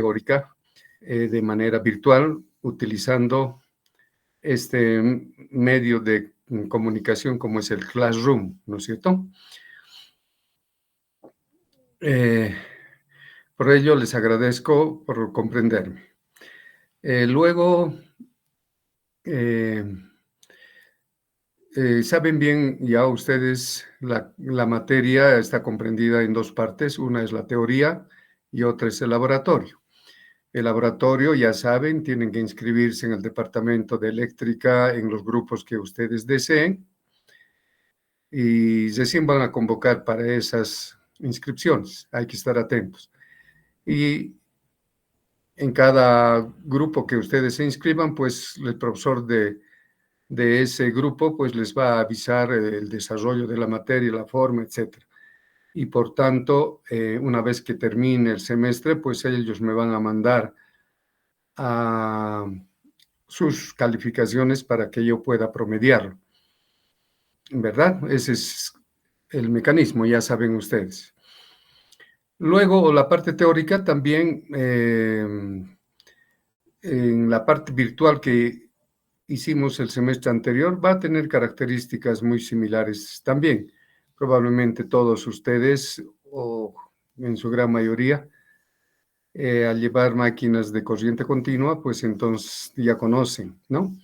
teórica de manera virtual, utilizando este medio de comunicación como es el Classroom, ¿no es cierto? Por ello les agradezco por comprenderme. Luego, saben bien ya ustedes, la materia está comprendida en dos partes, una es la teoría y otra es el laboratorio. El laboratorio, ya saben, tienen que inscribirse en el departamento de eléctrica en los grupos que ustedes deseen y recién van a convocar para esas inscripciones, hay que estar atentos. Y en cada grupo que ustedes se inscriban, pues el profesor de ese grupo, pues les va a avisar el desarrollo de la materia, la forma, etcétera. Y por tanto, una vez que termine el semestre, pues ellos me van a mandar a sus calificaciones para que yo pueda promediarlo. ¿Verdad? Ese es el mecanismo, ya saben ustedes. Luego, la parte teórica también, en la parte virtual que hicimos el semestre anterior, va a tener características muy similares también. Probablemente todos ustedes, o en su gran mayoría, al llevar máquinas de corriente continua, pues entonces ya conocen, ¿no?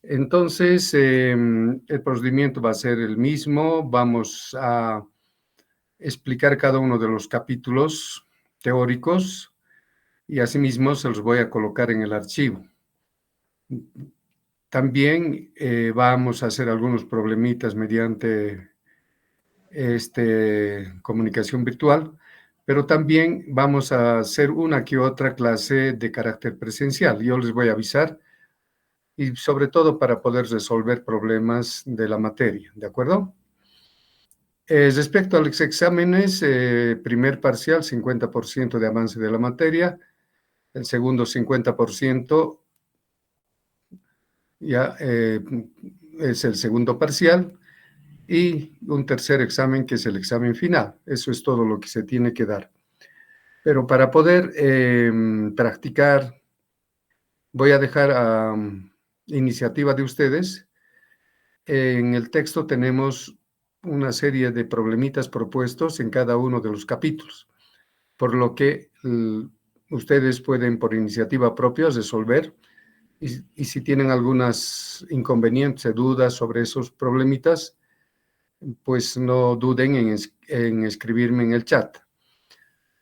Entonces, el procedimiento va a ser el mismo. Vamos a explicar cada uno de los capítulos teóricos y asimismo se los voy a colocar en el archivo. También vamos a hacer algunos problemitas mediante comunicación virtual, pero también vamos a hacer una que otra clase de carácter presencial. Yo les voy a avisar y sobre todo para poder resolver problemas de la materia, ¿de acuerdo? Respecto a los exámenes, primer parcial, 50% de avance de la materia, el segundo 50% ya es el segundo parcial y un tercer examen que es el examen final. Eso es todo lo que se tiene que dar. Pero para poder practicar, voy a dejar a iniciativa de ustedes. En el texto tenemos una serie de problemitas propuestos en cada uno de los capítulos, por lo que ustedes pueden por iniciativa propia resolver y si tienen algunas inconvenientes, dudas sobre esos problemitas, pues no duden en escribirme en el chat,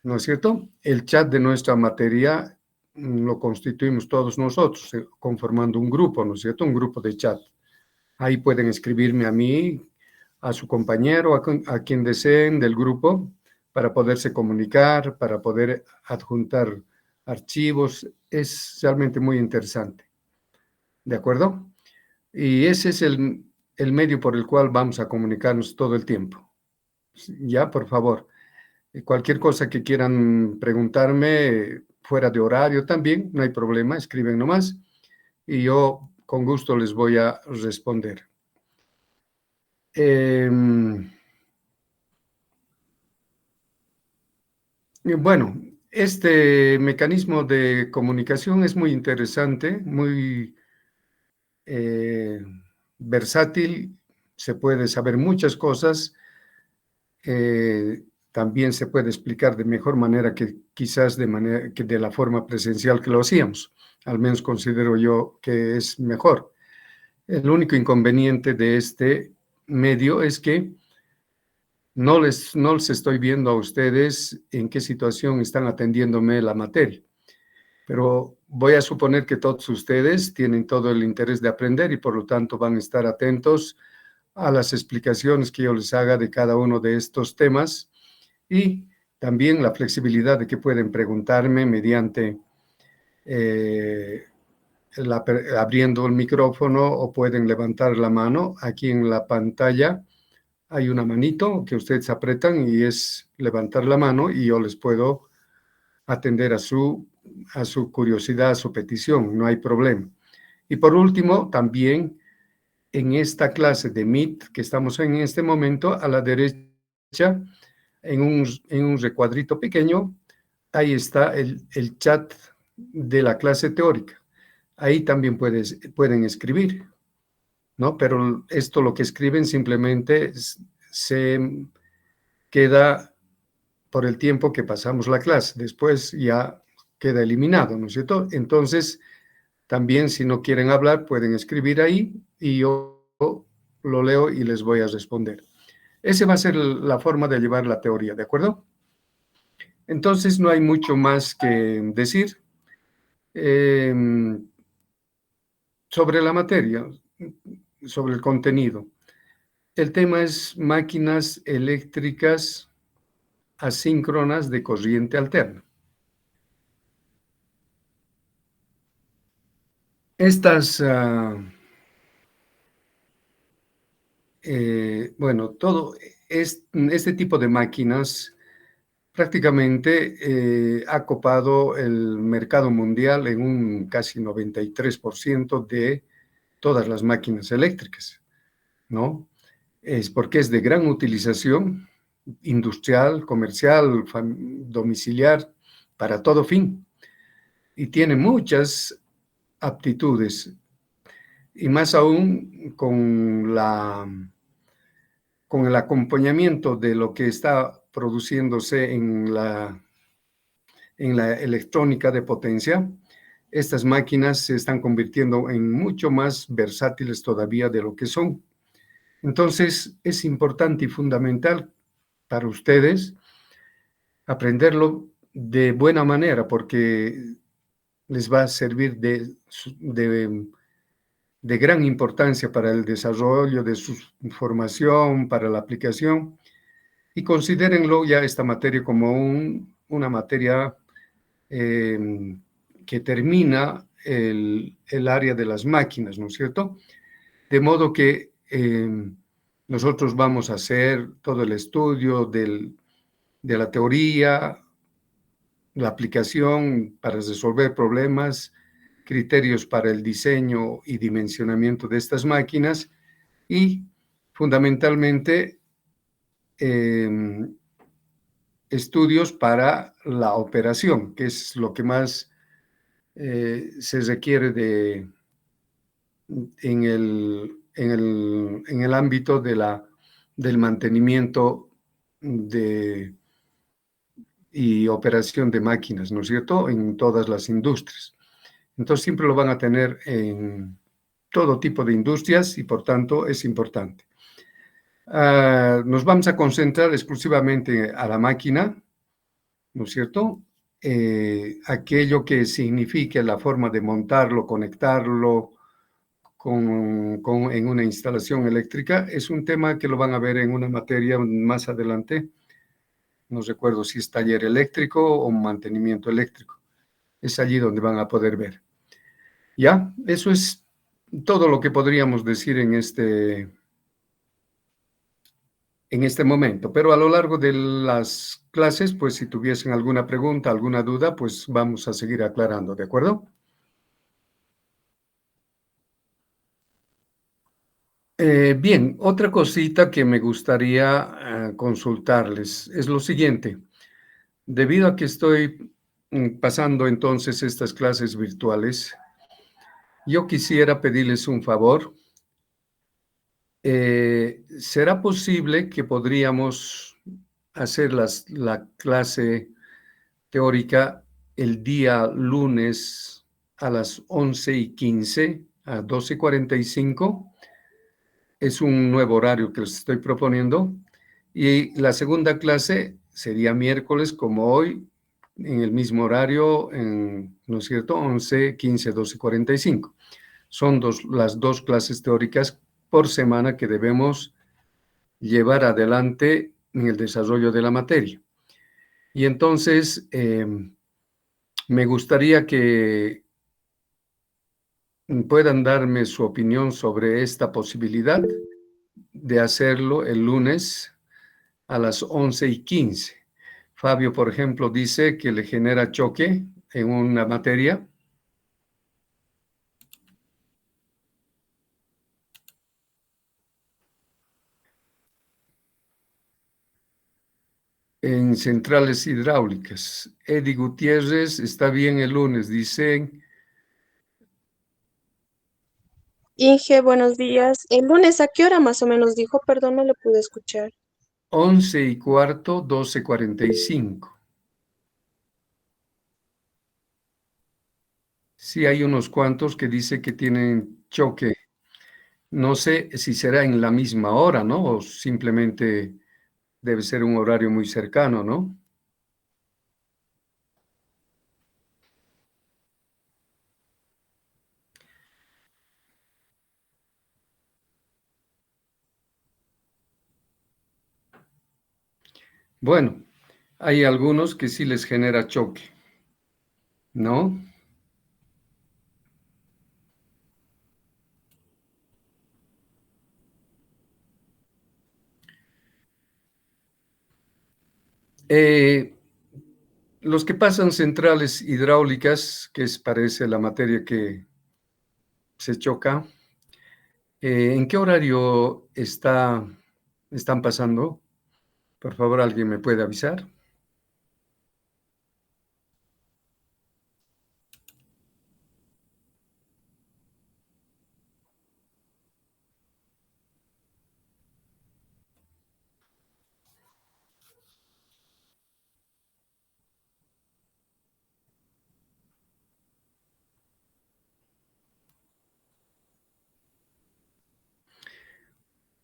¿no es cierto? El chat de nuestra materia lo constituimos todos nosotros, conformando un grupo, ¿no es cierto? Un grupo de chat. Ahí pueden escribirme a mí, a su compañero, a quien deseen del grupo, para poderse comunicar, para poder adjuntar archivos. Es realmente muy interesante. ¿De acuerdo? Y ese es el medio por el cual vamos a comunicarnos todo el tiempo. Ya, por favor. Cualquier cosa que quieran preguntarme fuera de horario también, no hay problema, escriben nomás y yo con gusto les voy a responder. Bueno, este mecanismo de comunicación es muy interesante, muy versátil, se puede saber muchas cosas, también se puede explicar de mejor manera que quizás de la forma presencial que lo hacíamos, al menos considero yo que es mejor. El único inconveniente de este medio es que no les estoy viendo a ustedes en qué situación están atendiéndome la materia, pero voy a suponer que todos ustedes tienen todo el interés de aprender y por lo tanto van a estar atentos a las explicaciones que yo les haga de cada uno de estos temas y también la flexibilidad de que pueden preguntarme mediante abriendo el micrófono o pueden levantar la mano. Aquí en la pantalla hay una manito que ustedes apretan y es levantar la mano y yo les puedo atender a su curiosidad, a su petición, no hay problema. Y por último, también en esta clase de Meet que estamos en este momento, a la derecha, en un recuadrito pequeño, ahí está el chat de la clase teórica. Ahí también pueden escribir, ¿no? Pero esto lo que escriben simplemente se queda por el tiempo que pasamos la clase. Después ya queda eliminado, ¿no es cierto? Entonces, también si no quieren hablar, pueden escribir ahí y yo lo leo y les voy a responder. Esa va a ser la forma de llevar la teoría, ¿de acuerdo? Entonces, no hay mucho más que decir sobre la materia, sobre el contenido. El tema es máquinas eléctricas asíncronas de corriente alterna. Estas, bueno, todo este tipo de máquinas prácticamente ha copado el mercado mundial en un casi 93% de todas las máquinas eléctricas, ¿no? Es porque es de gran utilización industrial, comercial, domiciliar, para todo fin. Y tiene muchas aptitudes, y más aún con el acompañamiento de lo que está produciéndose en la electrónica de potencia. Estas máquinas se están convirtiendo en mucho más versátiles todavía de lo que son. Entonces, es importante y fundamental para ustedes aprenderlo de buena manera, porque les va a servir de gran importancia para el desarrollo de su formación, para la aplicación, y considérenlo ya esta materia como una materia que termina el área de las máquinas, ¿no es cierto? De modo que nosotros vamos a hacer todo el estudio de la teoría, la aplicación para resolver problemas, criterios para el diseño y dimensionamiento de estas máquinas y fundamentalmente estudios para la operación, que es lo que más se requiere en el ámbito del mantenimiento y operación de máquinas, ¿no es cierto?, en todas las industrias. Entonces siempre lo van a tener en todo tipo de industrias y por tanto es importante. Nos vamos a concentrar exclusivamente a la máquina, ¿no es cierto? Aquello que signifique la forma de montarlo, conectarlo en una instalación eléctrica, es un tema que lo van a ver en una materia más adelante. No recuerdo si es taller eléctrico o mantenimiento eléctrico. Es allí donde van a poder ver. Ya, eso es todo lo que podríamos decir en este momento, pero a lo largo de las clases, pues si tuviesen alguna pregunta, alguna duda, pues vamos a seguir aclarando, ¿de acuerdo? Bien, otra cosita que me gustaría consultarles es lo siguiente. Debido a que estoy pasando entonces estas clases virtuales, yo quisiera pedirles un favor. ¿Será posible que podríamos hacer la clase teórica el día lunes a las 11:15, a 12:45? Es un nuevo horario que les estoy proponiendo. Y la segunda clase sería miércoles, como hoy, en el mismo horario, ¿no es cierto? 11:15, 12:45. Son las dos clases teóricas por semana que debemos llevar adelante en el desarrollo de la materia. Y entonces, me gustaría que puedan darme su opinión sobre esta posibilidad de hacerlo el lunes a las 11:15. Fabio, por ejemplo, dice que le genera choque en una materia. en centrales hidráulicas. Eddie Gutiérrez, está bien el lunes, dicen. Inge, buenos días. El lunes, ¿a qué hora más o menos dijo? Perdón, no lo pude escuchar. 11:15, 12:45. Sí, hay unos cuantos que dice que tienen choque. No sé si será en la misma hora, ¿no? O simplemente debe ser un horario muy cercano, ¿no? Bueno, hay algunos que sí les genera choque, ¿no? Eh, los que pasan centrales hidráulicas, que parece la materia que se choca, ¿en qué horario están pasando? Por favor, ¿alguien me puede avisar?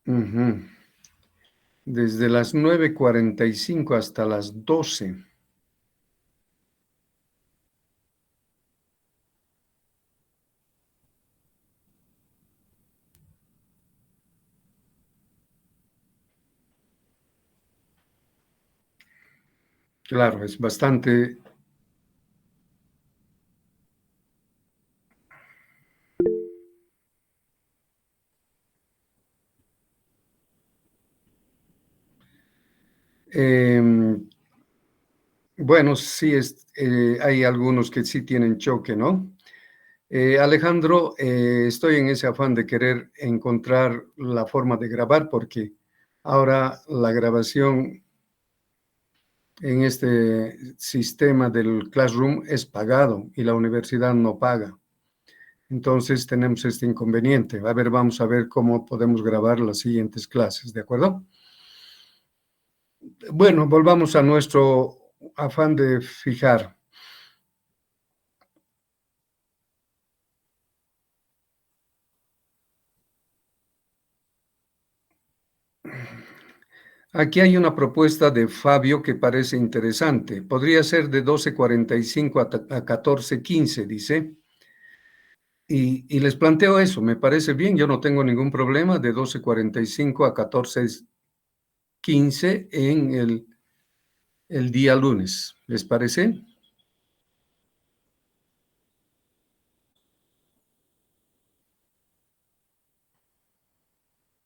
Ujú. Desde las 9:45 hasta las 12. Claro, es bastante. em, bueno, sí, hay algunos que sí tienen choque, ¿no? Alejandro, estoy en ese afán de querer encontrar la forma de grabar porque ahora la grabación en este sistema del Classroom es pagado y la universidad no paga. Entonces tenemos este inconveniente. A ver, vamos a ver cómo podemos grabar las siguientes clases, ¿de acuerdo? Bueno, volvamos a nuestro afán de fijar. Aquí hay una propuesta de Fabio que parece interesante. Podría ser de 12:45 a 14:15, dice. Y les planteo eso, me parece bien, yo no tengo ningún problema de 12:45 a 14:15 en el día lunes. ¿Les parece?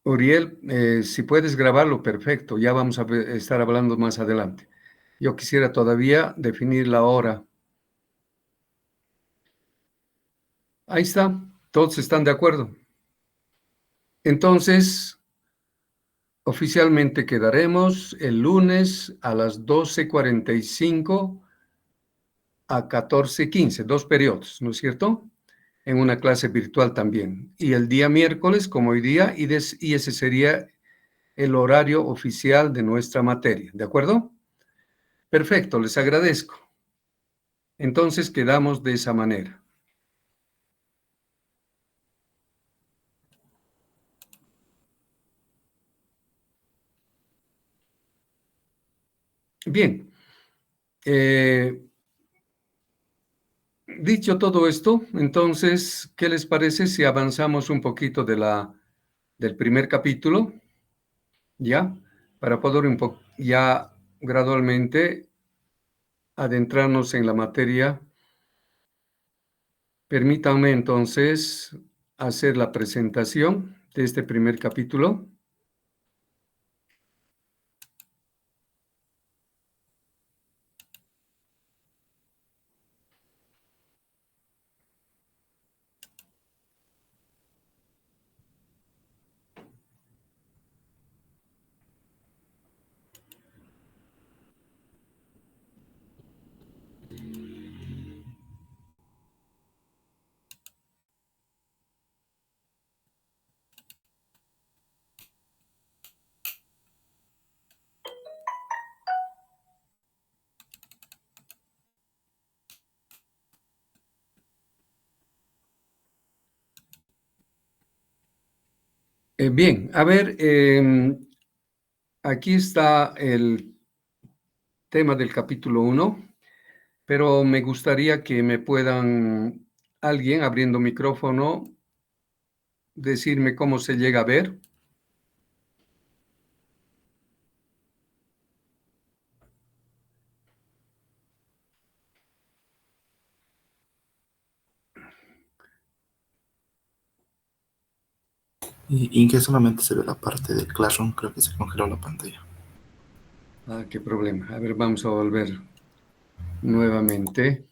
Uriel, si puedes grabarlo, perfecto. Ya vamos a estar hablando más adelante. Yo quisiera todavía definir la hora. Ahí está, todos están de acuerdo. Entonces, oficialmente quedaremos el lunes a las 12:45 a 14:15, 2 periodos, ¿no es cierto? En una clase virtual también. Y el día miércoles, como hoy día, y ese sería el horario oficial de nuestra materia, ¿de acuerdo? Perfecto, les agradezco. Entonces quedamos de esa manera. Bien, eh, dicho todo esto, entonces, ¿qué les parece si avanzamos un poquito del primer capítulo? ¿Ya? Para poder ya gradualmente adentrarnos en la materia. Permítanme entonces hacer la presentación de este primer capítulo. Bien, a ver, aquí está el tema del capítulo 1, pero me gustaría que me puedan, alguien abriendo micrófono, decirme cómo se llega a ver. Y que solamente se ve la parte del Classroom, creo que se congeló la pantalla. Ah, qué problema. A ver, vamos a volver nuevamente.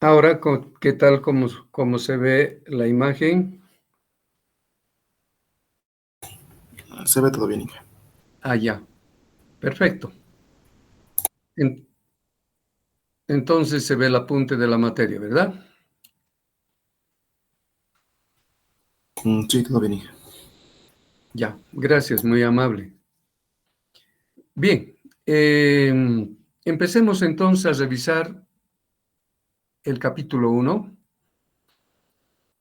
Ahora, ¿qué tal cómo se ve la imagen? Se ve todo bien, Inge. Ah, ya. Perfecto. Entonces se ve el apunte de la materia, ¿verdad? Sí, todo bien, Inge. Ya, gracias, muy amable. Bien, empecemos entonces a revisar el capítulo 1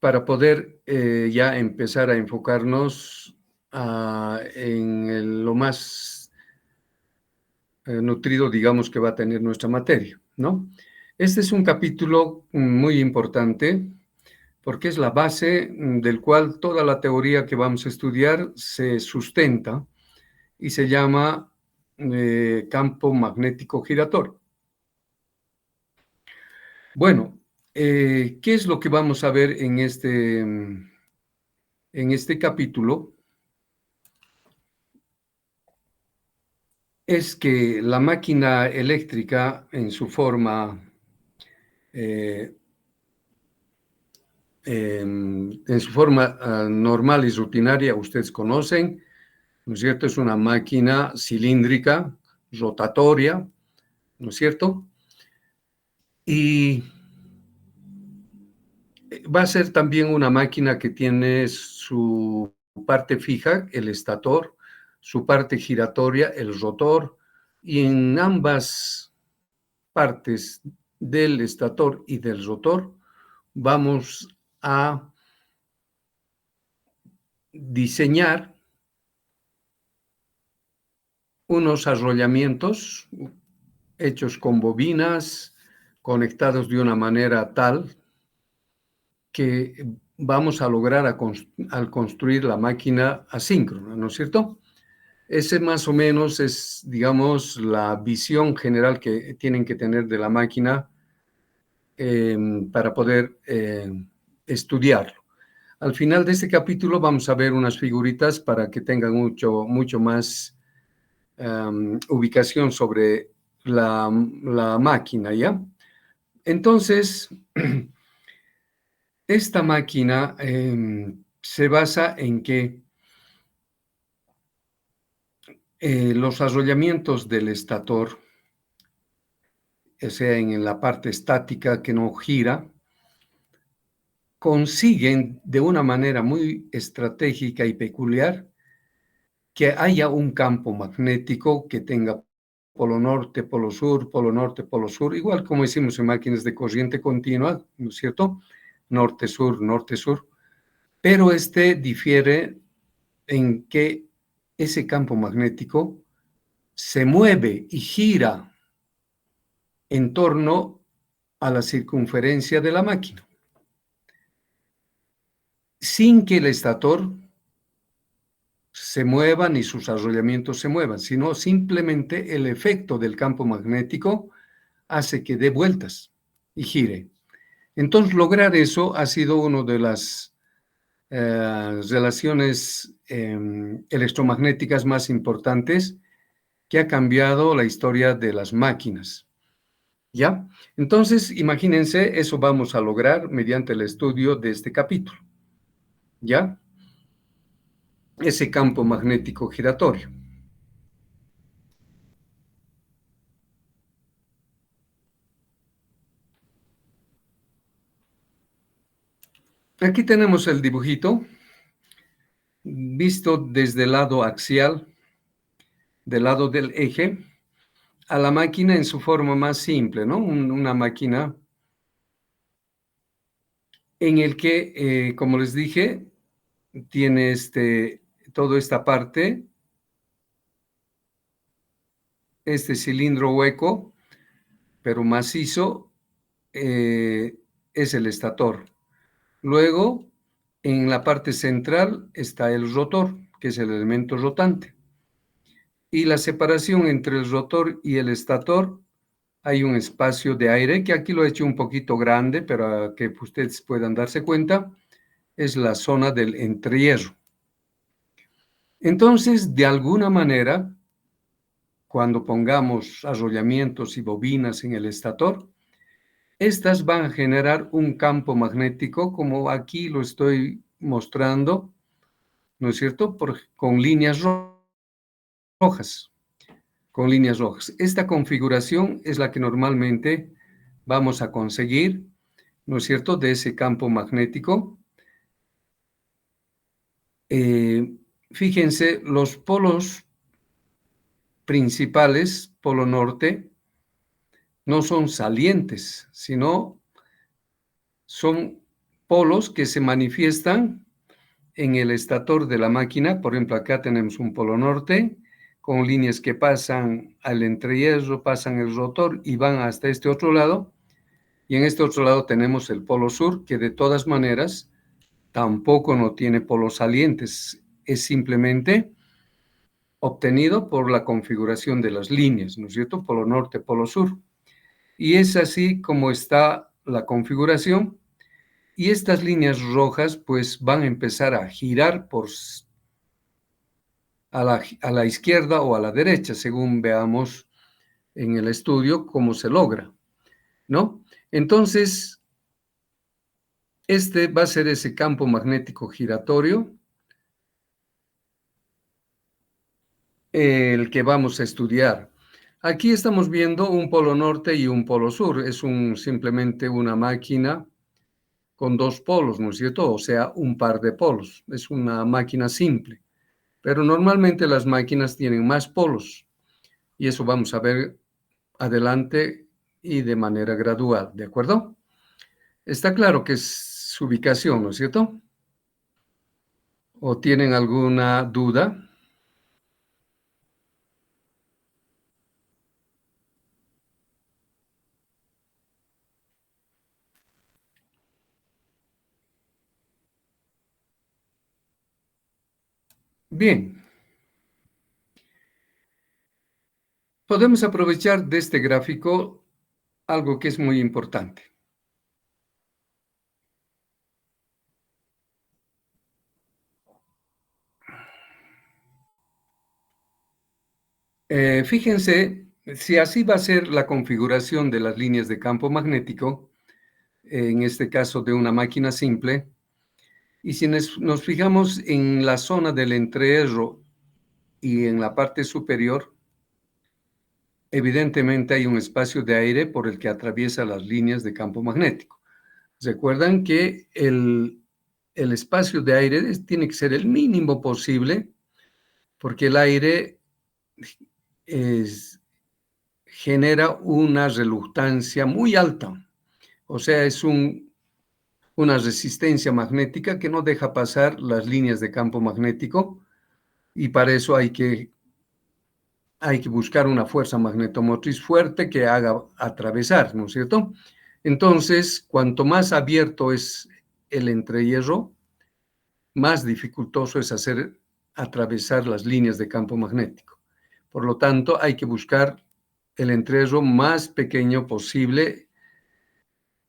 para poder ya empezar a enfocarnos en lo más nutrido, digamos, que va a tener nuestra materia, ¿no? Este es un capítulo muy importante porque es la base del cual toda la teoría que vamos a estudiar se sustenta y se llama campo magnético giratorio. Bueno, ¿qué es lo que vamos a ver en este capítulo? Es que la máquina eléctrica en su forma normal y rutinaria, ustedes conocen, ¿no es cierto? Es una máquina cilíndrica, rotatoria, ¿no es cierto? Y va a ser también una máquina que tiene su parte fija, el estator, su parte giratoria, el rotor, y en ambas partes del estator y del rotor vamos a diseñar unos arrollamientos hechos con bobinas, conectados de una manera tal que vamos a lograr al construir la máquina asíncrona, ¿no es cierto? Ese más o menos es, digamos, la visión general que tienen que tener de la máquina para poder estudiarlo. Al final de este capítulo vamos a ver unas figuritas para que tengan mucho más ubicación sobre la máquina, ¿ya? Entonces, esta máquina se basa en que los arrollamientos del estator, o sea, en la parte estática que no gira, consiguen de una manera muy estratégica y peculiar que haya un campo magnético que tenga polo norte, polo sur, igual como hicimos en máquinas de corriente continua, ¿no es cierto? Norte-sur, norte-sur. pero este difiere en que ese campo magnético se mueve y gira en torno a la circunferencia de la máquina, sin que el estator se mueva ni sus arrollamientos se muevan, sino simplemente el efecto del campo magnético hace que dé vueltas y gire. Entonces, lograr eso ha sido una de las relaciones electromagnéticas más importantes que ha cambiado la historia de las máquinas. ¿Ya? Entonces, imagínense, eso vamos a lograr mediante el estudio de este capítulo. ¿Ya? Ese campo magnético giratorio. Aquí tenemos el dibujito, visto desde el lado axial, del lado del eje, a la máquina en su forma más simple, ¿no? Una máquina en el que, como les dije, tiene toda esta parte, este cilindro hueco, pero macizo, es el estator. Luego, en la parte central está el rotor, que es el elemento rotante. Y la separación entre el rotor y el estator, hay un espacio de aire, que aquí lo he hecho un poquito grande, para que ustedes puedan darse cuenta, es la zona del entrehierro. Entonces, de alguna manera, cuando pongamos arrollamientos y bobinas en el estator, estas van a generar un campo magnético, como aquí lo estoy mostrando, ¿no es cierto? Con líneas rojas, con líneas rojas. Esta configuración es la que normalmente vamos a conseguir, ¿no es cierto?, de ese campo magnético. Fíjense, los polos principales, polo norte, no son salientes, sino son polos que se manifiestan en el estator de la máquina. Por ejemplo, acá tenemos un polo norte con líneas que pasan al entrehierro, pasan el rotor y van hasta este otro lado. Y en este otro lado tenemos el polo sur, que de todas maneras tampoco no tiene polos salientes, es simplemente obtenido por la configuración de las líneas, ¿no es cierto? Polo norte, polo sur. Y es así como está la configuración. Y estas líneas rojas pues van a empezar a girar a la izquierda o a la derecha, según veamos en el estudio cómo se logra, ¿no? Entonces, este va a ser ese campo magnético giratorio, el que vamos a estudiar. Aquí estamos viendo un polo norte y un polo sur. Es simplemente una máquina con dos polos, ¿no es cierto? O sea, un par de polos. Es una máquina simple. Pero normalmente las máquinas tienen más polos. Y eso vamos a ver adelante y de manera gradual, ¿de acuerdo? Está claro que es su ubicación, ¿no es cierto? ¿O tienen alguna duda? Bien. Podemos aprovechar de este gráfico algo que es muy importante. Fíjense, si así va a ser la configuración de las líneas de campo magnético, en este caso de una máquina simple, y si nos fijamos en la zona del entrehierro y en la parte superior, evidentemente hay un espacio de aire por el que atraviesa las líneas de campo magnético. Recuerdan que el espacio de aire tiene que ser el mínimo posible, porque el aire genera una reluctancia muy alta. O sea, es un una resistencia magnética que no deja pasar las líneas de campo magnético, y para eso hay que buscar una fuerza magnetomotriz fuerte que haga atravesar, ¿no es cierto? Entonces, cuanto más abierto es el entrehierro, más dificultoso es hacer atravesar las líneas de campo magnético. Por lo tanto, hay que buscar el entrehierro más pequeño posible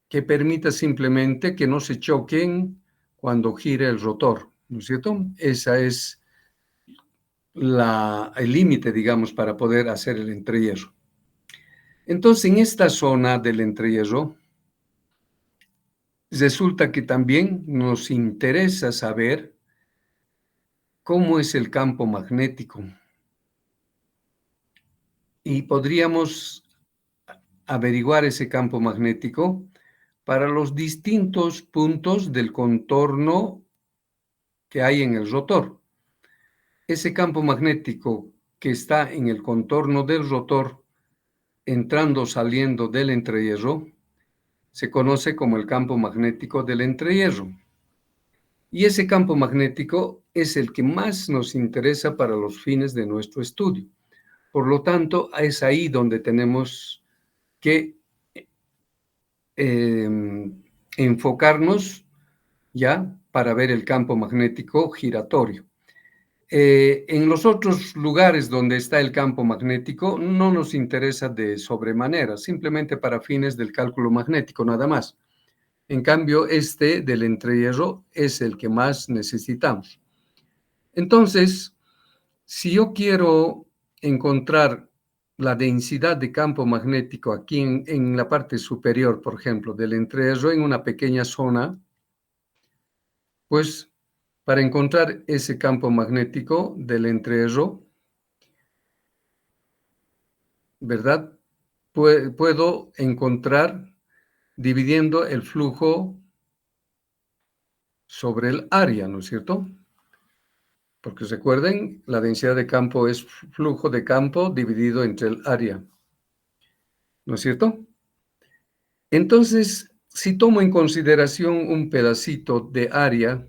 que permita simplemente que no se choquen cuando gire el rotor, ¿no es cierto? Ese es el límite, digamos, para poder hacer el entrehierro. Entonces, en esta zona del entrehierro, resulta que también nos interesa saber cómo es el campo magnético. Y podríamos averiguar ese campo magnético para los distintos puntos del contorno que hay en el rotor. Ese campo magnético que está en el contorno del rotor, entrando o saliendo del entrehierro, se conoce como el campo magnético del entrehierro. Y ese campo magnético es el que más nos interesa para los fines de nuestro estudio. Por lo tanto, es ahí donde tenemos que enfocarnos ya para ver el campo magnético giratorio. En los otros lugares donde está el campo magnético no nos interesa de sobremanera, simplemente para fines del cálculo magnético, nada más. En cambio, este del entrehierro es el que más necesitamos. Entonces, si yo quiero encontrar la densidad de campo magnético aquí en la parte superior, por ejemplo, del entrehierro en una pequeña zona, pues para encontrar ese campo magnético del entrehierro, ¿verdad? Puedo encontrar dividiendo el flujo sobre el área, ¿no es cierto? Porque recuerden, la densidad de campo es flujo de campo dividido entre el área, ¿no es cierto? Entonces, si tomo en consideración un pedacito de área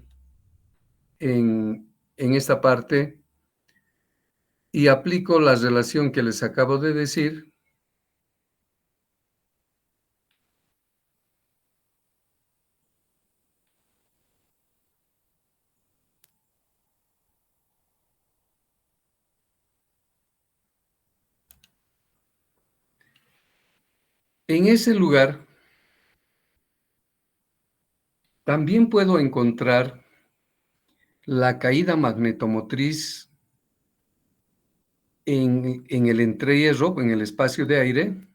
en esta parte y aplico la relación que les acabo de decir, en ese lugar también puedo encontrar la caída magnetomotriz en el entrehierro, en el espacio de aire,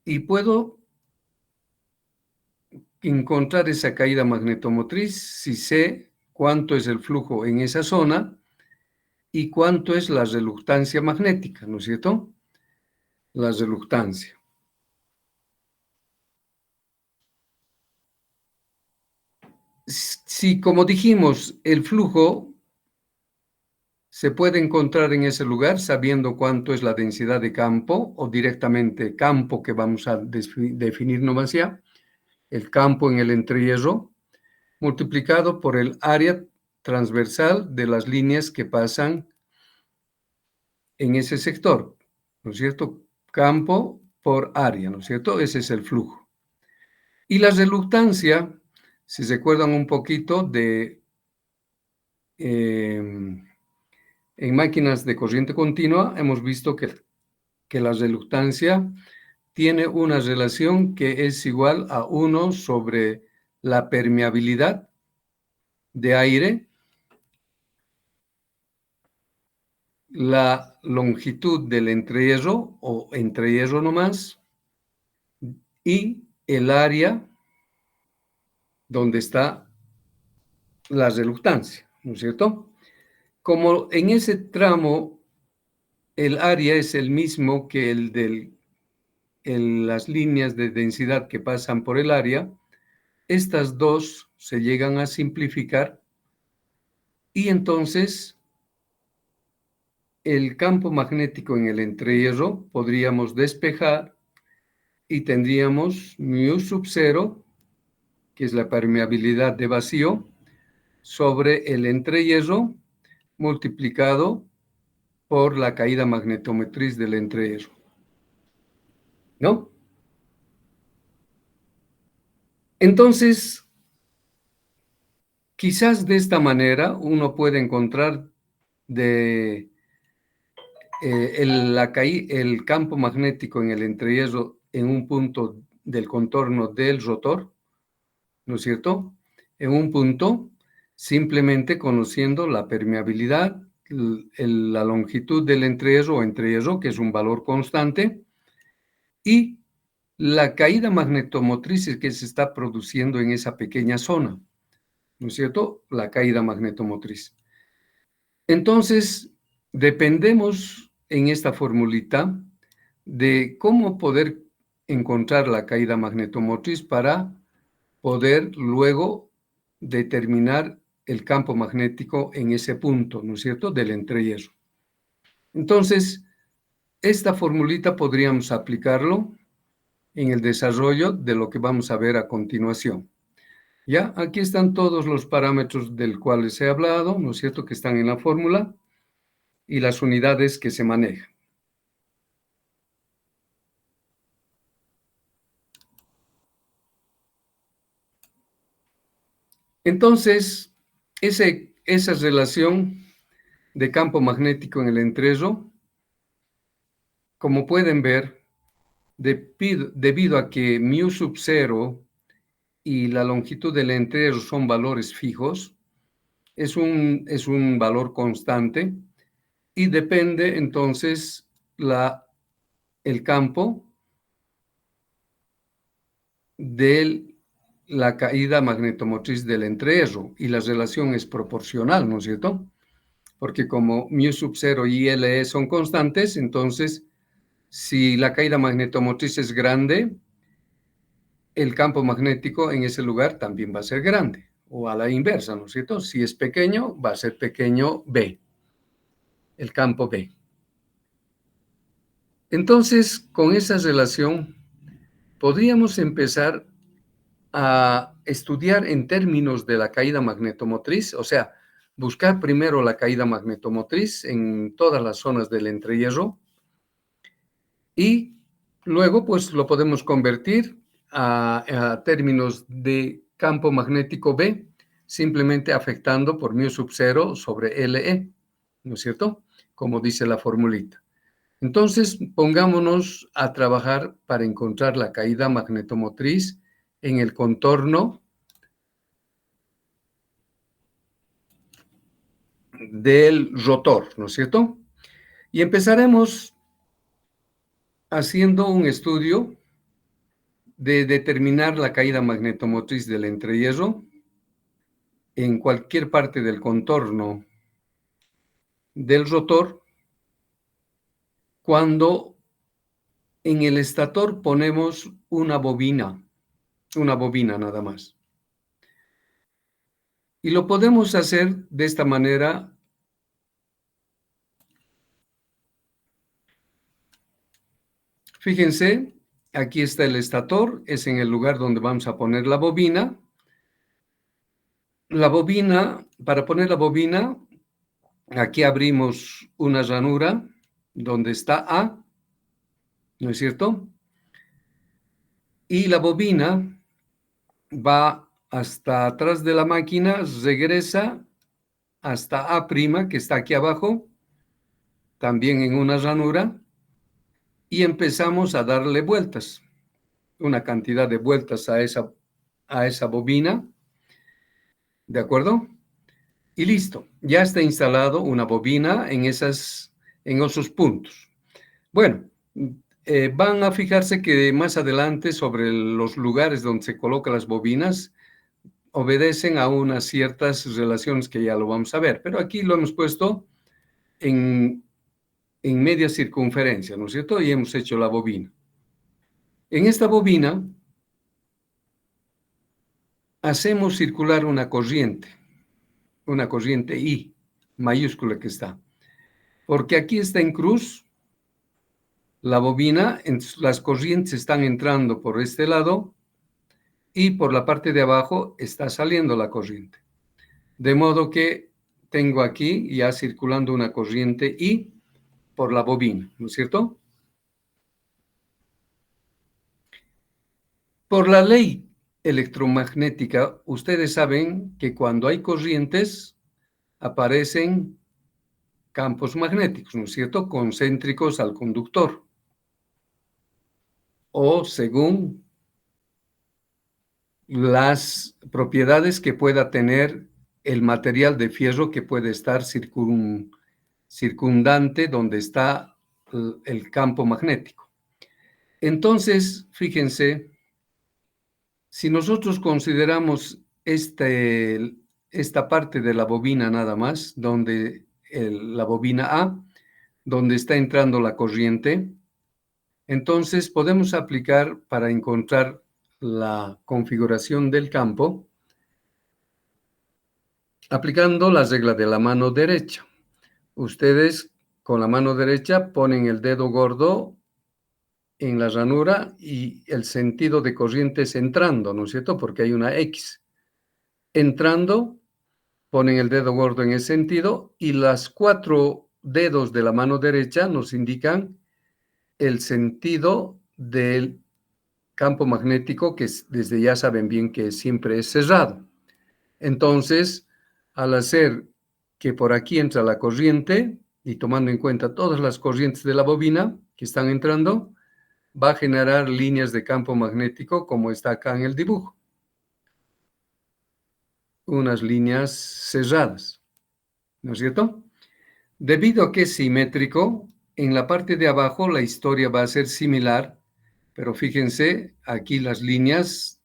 y puedo encontrar esa caída magnetomotriz si sé cuánto es el flujo en esa zona y cuánto es la reluctancia magnética, ¿no es cierto? La reluctancia. Si, como dijimos, el flujo se puede encontrar en ese lugar sabiendo cuánto es la densidad de campo o directamente campo que vamos a definir nomás ya, el campo en el entrehierro, multiplicado por el área transversal de las líneas que pasan en ese sector, ¿no es cierto? Campo por área, ¿no es cierto? Ese es el flujo. Y la reluctancia, si se acuerdan un poquito de en máquinas de corriente continua, hemos visto que la reluctancia tiene una relación que es igual a 1 sobre la permeabilidad de aire, la longitud del entrehierro o entrehierro nomás, y el área donde está la reluctancia, ¿no es cierto? Como en ese tramo el área es el mismo que el de las líneas de densidad que pasan por el área, estas dos se llegan a simplificar y entonces el campo magnético en el entrehierro podríamos despejar y tendríamos mu sub 0 que es la permeabilidad de vacío, sobre el entrehierro multiplicado por la caída magnetomotriz del entrehierro. ¿No? Entonces, quizás de esta manera uno puede encontrar el campo magnético en el entrehierro en un punto del contorno del rotor, ¿no es cierto? En un punto, simplemente conociendo la permeabilidad, la longitud del entrehierro o entrehierro, que es un valor constante, y la caída magnetomotriz que se está produciendo en esa pequeña zona, ¿no es cierto? La caída magnetomotriz. Entonces, dependemos en esta formulita de cómo poder encontrar la caída magnetomotriz para poder luego determinar el campo magnético en ese punto, ¿no es cierto?, del entrehierro. Entonces, esta formulita podríamos aplicarlo en el desarrollo de lo que vamos a ver a continuación. Ya, aquí están todos los parámetros del cuales he hablado, ¿no es cierto?, que están en la fórmula y las unidades que se manejan. Entonces, esa relación de campo magnético en el entrehierro, como pueden ver, debido a que μ sub 0 y la longitud del entrehierro son valores fijos, es un valor constante y depende entonces el campo de la caída magnetomotriz del entrehierro, y la relación es proporcional, ¿no es cierto? Porque como μ sub 0 y LE son constantes, entonces si la caída magnetomotriz es grande, el campo magnético en ese lugar también va a ser grande, o a la inversa, ¿no es cierto? Si es pequeño, va a ser pequeño B, el campo B. Entonces, con esa relación, podríamos empezar a estudiar en términos de la caída magnetomotriz, o sea, buscar primero la caída magnetomotriz en todas las zonas del entrehierro y luego pues lo podemos convertir a términos de campo magnético B, simplemente afectando por μ sub 0 sobre LE, ¿no es cierto? Como dice la formulita. Entonces, pongámonos a trabajar para encontrar la caída magnetomotriz en el contorno del rotor, ¿no es cierto? Y empezaremos haciendo un estudio de determinar la caída magnetomotriz del entrehierro en cualquier parte del contorno del rotor cuando en el estator ponemos una bobina nada más. Y lo podemos hacer de esta manera. Fíjense, aquí está el estator, es en el lugar donde vamos a poner la bobina. La bobina, para poner la bobina, aquí abrimos una ranura donde está A, ¿no es cierto? Y la bobina va hasta atrás de la máquina, regresa hasta A', que está aquí abajo, también en una ranura, y empezamos a darle vueltas, una cantidad de vueltas a esa bobina, ¿de acuerdo? Y listo, ya está instalado una bobina en esos puntos. Bueno, van a fijarse que más adelante sobre los lugares donde se colocan las bobinas obedecen a unas ciertas relaciones que ya lo vamos a ver, pero aquí lo hemos puesto en media circunferencia, ¿no es cierto? Y hemos hecho la bobina. En esta bobina hacemos circular una corriente I, mayúscula que está, porque aquí está en cruz la bobina, las corrientes están entrando por este lado y por la parte de abajo está saliendo la corriente. De modo que tengo aquí ya circulando una corriente I por la bobina, ¿no es cierto? Por la ley electromagnética, ustedes saben que cuando hay corrientes aparecen campos magnéticos, ¿no es cierto? Concéntricos al conductor. O según las propiedades que pueda tener el material de fierro que puede estar circundante donde está el campo magnético. Entonces, fíjense, si nosotros consideramos esta parte de la bobina nada más, donde la bobina A, donde está entrando la corriente, entonces podemos aplicar para encontrar la configuración del campo, aplicando la regla de la mano derecha. Ustedes con la mano derecha ponen el dedo gordo en la ranura y el sentido de corriente es entrando, ¿no es cierto? Porque hay una X. Entrando, ponen el dedo gordo en ese sentido y las 4 dedos de la mano derecha nos indican el sentido del campo magnético, que desde ya saben bien que siempre es cerrado. Entonces, al hacer que por aquí entra la corriente y tomando en cuenta todas las corrientes de la bobina que están entrando, va a generar líneas de campo magnético como está acá en el dibujo. Unas líneas cerradas, ¿no es cierto? Debido a que es simétrico, en la parte de abajo la historia va a ser similar, pero fíjense, aquí las líneas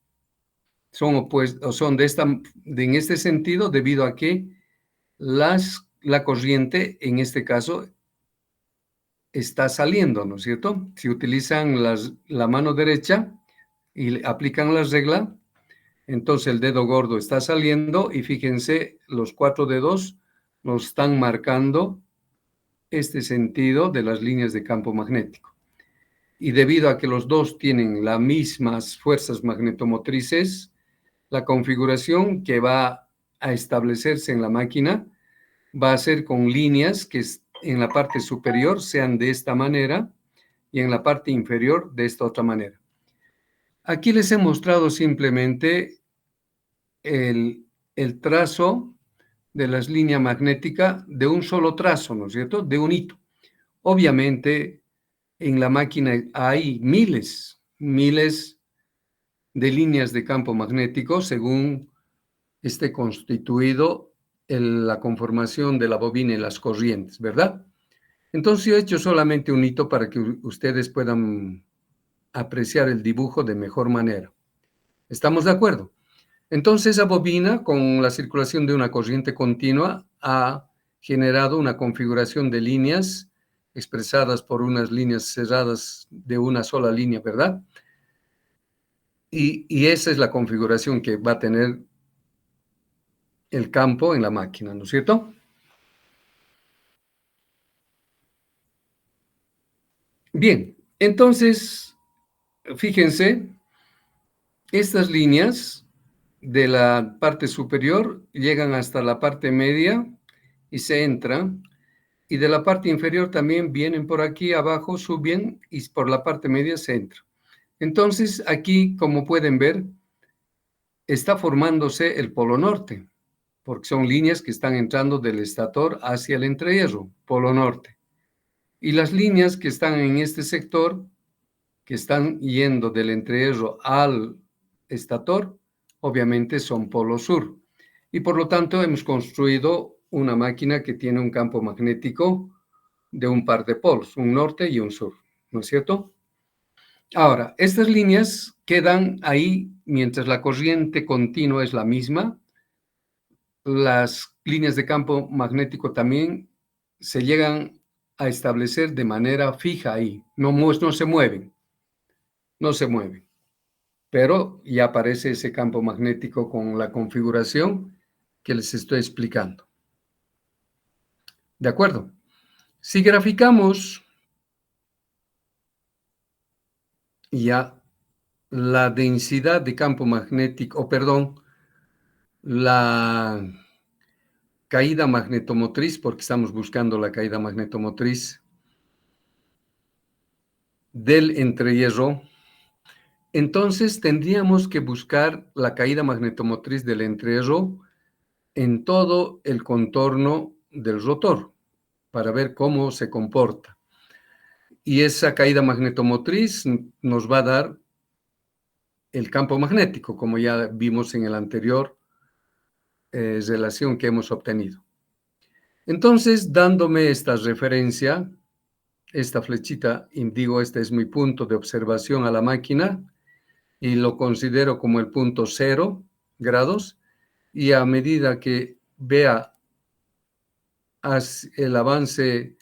son opuestas, son en este sentido, debido a que la corriente, en este caso, está saliendo, ¿no es cierto? Si utilizan la mano derecha y aplican la regla, entonces el dedo gordo está saliendo y fíjense, los 4 dedos nos están marcando este sentido de las líneas de campo magnético. Y debido a que los dos tienen las mismas fuerzas magnetomotrices, la configuración que va a establecerse en la máquina va a ser con líneas que en la parte superior sean de esta manera y en la parte inferior de esta otra manera. Aquí les he mostrado simplemente el trazo de las líneas magnéticas de un solo trazo, ¿no es cierto? De un hito. Obviamente, en la máquina hay miles de líneas de campo magnético según esté constituido la conformación de la bobina y las corrientes, ¿verdad? Entonces yo he hecho solamente un hito para que ustedes puedan apreciar el dibujo de mejor manera. ¿Estamos de acuerdo? Entonces esa bobina, con la circulación de una corriente continua, ha generado una configuración de líneas expresadas por unas líneas cerradas de una sola línea, ¿verdad? Y esa es la configuración que va a tener el campo en la máquina, ¿no es cierto? Bien, entonces, fíjense, estas líneas de la parte superior llegan hasta la parte media y se entran, y de la parte inferior también vienen por aquí abajo, suben y por la parte media se entra. Entonces, aquí, como pueden ver, está formándose el polo norte, porque son líneas que están entrando del estator hacia el entrehierro, polo norte. Y las líneas que están en este sector, que están yendo del entrehierro al estator, obviamente son polo sur. Y por lo tanto hemos construido una máquina que tiene un campo magnético de un par de polos, un norte y un sur, ¿no es cierto? Ahora, estas líneas quedan ahí mientras la corriente continua es la misma. Las líneas de campo magnético también se llegan a establecer de manera fija ahí, no se mueven, no se mueven. Pero ya aparece ese campo magnético con la configuración que les estoy explicando. ¿De acuerdo? Si graficamos, ya la densidad de campo magnético, o perdón, la caída magnetomotriz, porque estamos buscando la caída magnetomotriz del entrehierro, entonces tendríamos que buscar la caída magnetomotriz del entrehierro en todo el contorno del rotor para ver cómo se comporta. Y esa caída magnetomotriz nos va a dar el campo magnético, como ya vimos en el anterior relación que hemos obtenido. Entonces, dándome esta referencia, esta flechita, digo, este es mi punto de observación a la máquina y lo considero como el punto 0 grados, y a medida que vea el avance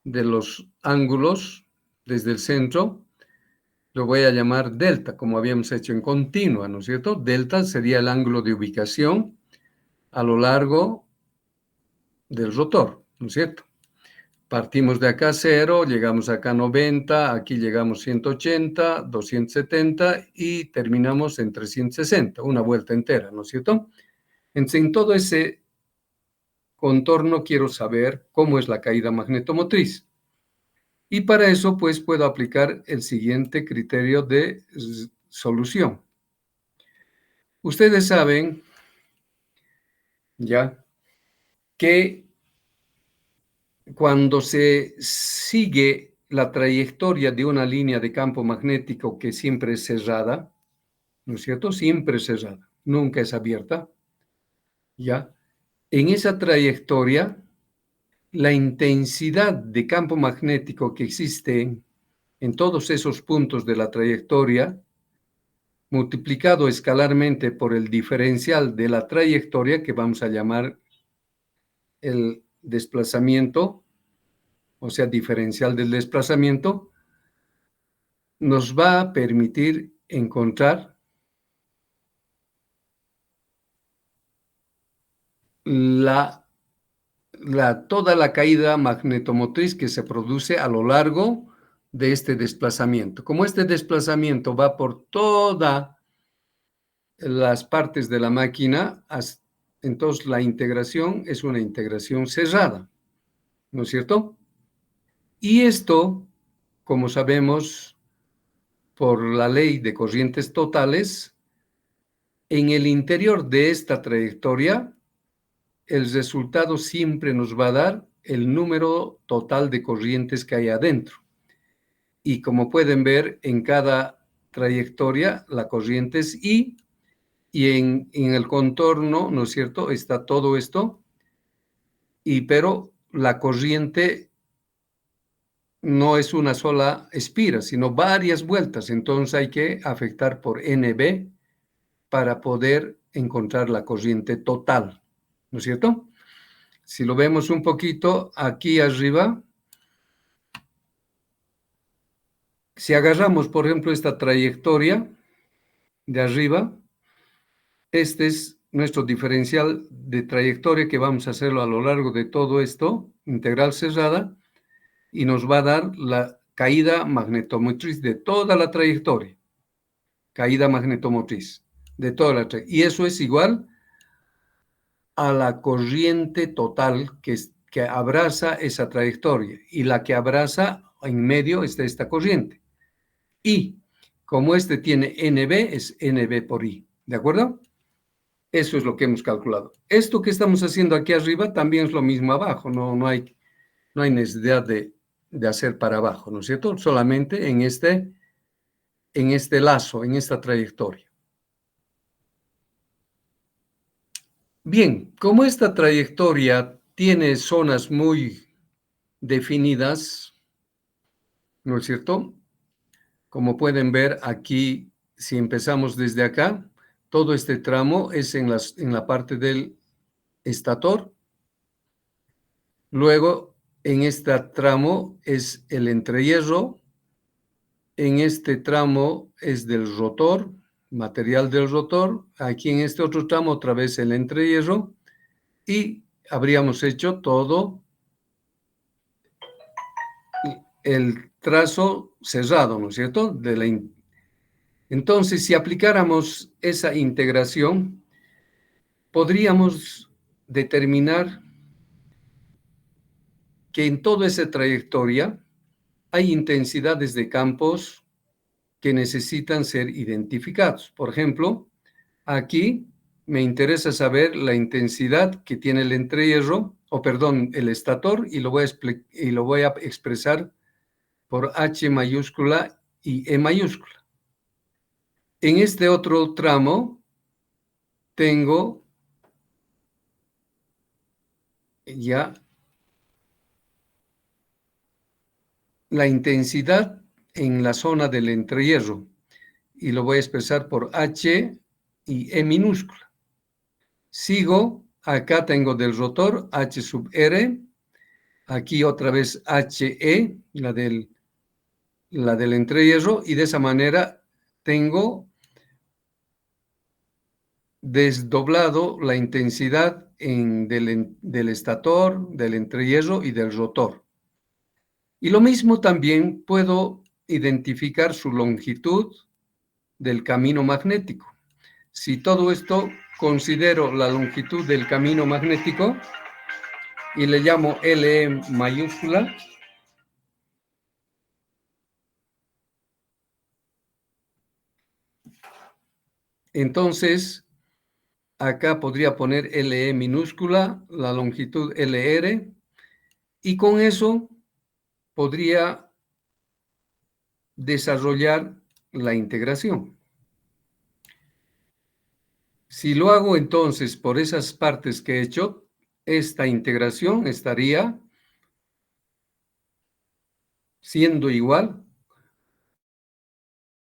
de los ángulos desde el centro, lo voy a llamar delta, como habíamos hecho en continua, ¿no es cierto? Delta sería el ángulo de ubicación a lo largo del rotor, ¿no es cierto? Partimos de acá 0, llegamos acá 90, aquí llegamos 180, 270 y terminamos en 360, una vuelta entera, ¿no es cierto? Entonces, en todo ese contorno quiero saber cómo es la caída magnetomotriz. Y para eso, pues, puedo aplicar el siguiente criterio de solución. Ustedes saben ya que cuando se sigue la trayectoria de una línea de campo magnético que siempre es cerrada, ¿no es cierto? Siempre es cerrada, nunca es abierta, ¿ya? En esa trayectoria, la intensidad de campo magnético que existe en todos esos puntos de la trayectoria, multiplicado escalarmente por el diferencial de la trayectoria, que vamos a llamar el desplazamiento, o sea, diferencial del desplazamiento, nos va a permitir encontrar toda la caída magnetomotriz que se produce a lo largo de este desplazamiento. Como este desplazamiento va por todas las partes de la máquina, entonces la integración es una integración cerrada, ¿no es cierto? Y esto, como sabemos por la ley de corrientes totales, en el interior de esta trayectoria, el resultado siempre nos va a dar el número total de corrientes que hay adentro. Y como pueden ver, en cada trayectoria la corriente es I, y en el contorno, ¿no es cierto?, está todo esto, pero la corriente no es una sola espira, sino varias vueltas. Entonces hay que afectar por NB para poder encontrar la corriente total, ¿no es cierto? Si lo vemos un poquito aquí arriba, si agarramos, por ejemplo, esta trayectoria de arriba, este es nuestro diferencial de trayectoria que vamos a hacerlo a lo largo de todo esto, integral cerrada, y nos va a dar la caída magnetomotriz de toda la trayectoria. Caída magnetomotriz de toda la trayectoria. Y eso es igual a la corriente total que abraza esa trayectoria. Y la que abraza en medio está esta corriente. Y como este tiene NB, es NB por I. ¿De acuerdo? Eso es lo que hemos calculado. Esto que estamos haciendo aquí arriba también es lo mismo abajo. No hay necesidad de hacer para abajo, ¿no es cierto? Solamente en este lazo, en esta trayectoria. Bien, como esta trayectoria tiene zonas muy definidas, ¿no es cierto? Como pueden ver aquí, si empezamos desde acá, todo este tramo es en la parte del estator. Luego, en este tramo es el entrehierro. En este tramo es del rotor, material del rotor. Aquí en este otro tramo otra vez el entrehierro. Y habríamos hecho todo el trazo cerrado, ¿no es cierto? Entonces, si aplicáramos esa integración, podríamos determinar que en toda esa trayectoria hay intensidades de campos que necesitan ser identificados. Por ejemplo, aquí me interesa saber la intensidad que tiene el entrehierro, el estator, y lo voy a expresar por H mayúscula y E mayúscula. En este otro tramo tengo ya la intensidad en la zona del entrehierro y lo voy a expresar por H y E minúscula. Sigo, acá tengo del rotor H sub R, aquí otra vez HE, la del entrehierro, y de esa manera tengo desdoblado la intensidad del estator, del entrehierro y del rotor. Y lo mismo también puedo identificar su longitud del camino magnético. Si todo esto considero la longitud del camino magnético y le llamo LE mayúscula, entonces acá podría poner LE minúscula, la longitud LR, y con eso podría desarrollar la integración. Si lo hago entonces por esas partes que he hecho, esta integración estaría siendo igual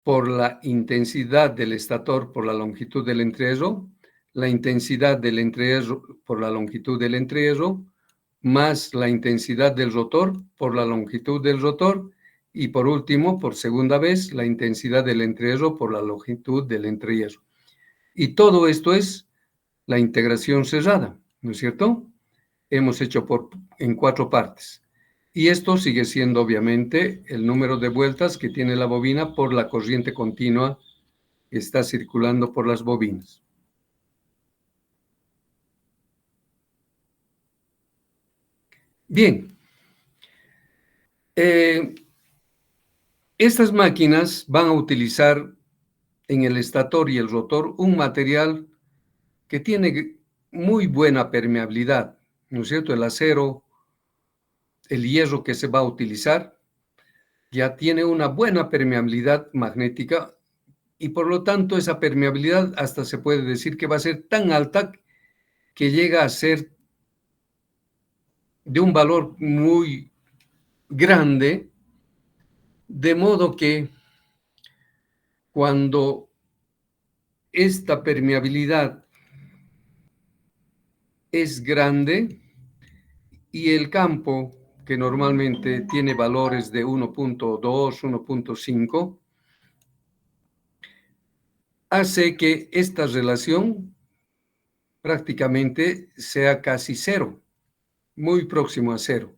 por la intensidad del estator por la longitud del entrehierro, la intensidad del entrehierro por la longitud del entrehierro, más la intensidad del rotor por la longitud del rotor, y por último, por segunda vez, la intensidad del entrehierro por la longitud del entrehierro. Y todo esto es la integración cerrada, ¿no es cierto? Hemos hecho en 4 partes. Y esto sigue siendo, obviamente, el número de vueltas que tiene la bobina por la corriente continua que está circulando por las bobinas. Bien. Estas máquinas van a utilizar en el estator y el rotor un material que tiene muy buena permeabilidad, ¿no es cierto? El acero, el hierro que se va a utilizar, ya tiene una buena permeabilidad magnética y por lo tanto esa permeabilidad hasta se puede decir que va a ser tan alta que llega a ser de un valor muy grande, de modo que cuando esta permeabilidad es grande y el campo, que normalmente tiene valores de 1.2, 1.5, hace que esta relación prácticamente sea casi cero, muy próximo a cero.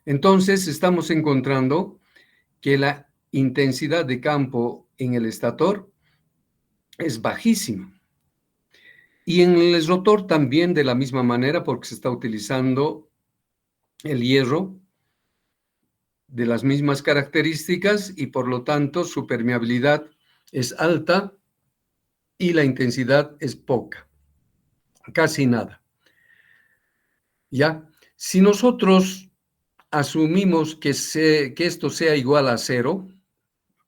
Entonces estamos encontrando que la intensidad de campo en el estator es bajísima. Y en el rotor también de la misma manera, porque se está utilizando el hierro de las mismas características y por lo tanto su permeabilidad es alta y la intensidad es poca, casi nada. ¿Ya? Si nosotros asumimos que esto sea igual a cero,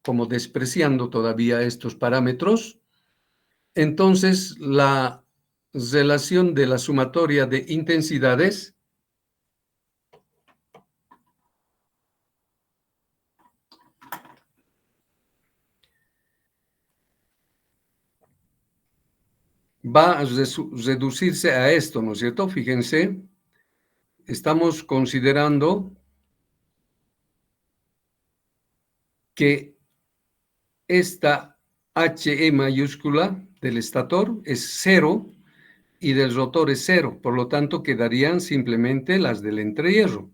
como despreciando todavía estos parámetros, entonces la relación de la sumatoria de intensidades va a reducirse a esto, ¿no es cierto? Fíjense, estamos considerando que esta HE mayúscula del estator es 0 y del rotor es 0, por lo tanto quedarían simplemente las del entrehierro,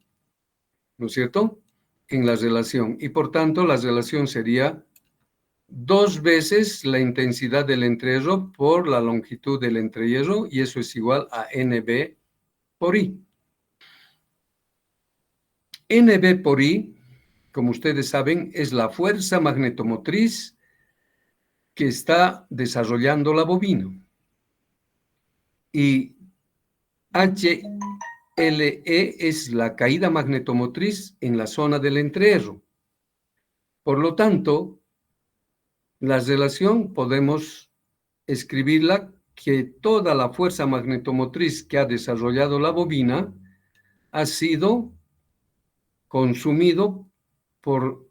¿no es cierto? En la relación, y por tanto la relación sería 2 veces la intensidad del entrehierro por la longitud del entrehierro, y eso es igual a NB por I. NB por I, como ustedes saben, es la fuerza magnetomotriz que está desarrollando la bobina. Y HLE es la caída magnetomotriz en la zona del entrehierro. Por lo tanto, la relación podemos escribirla que toda la fuerza magnetomotriz que ha desarrollado la bobina ha sido consumido por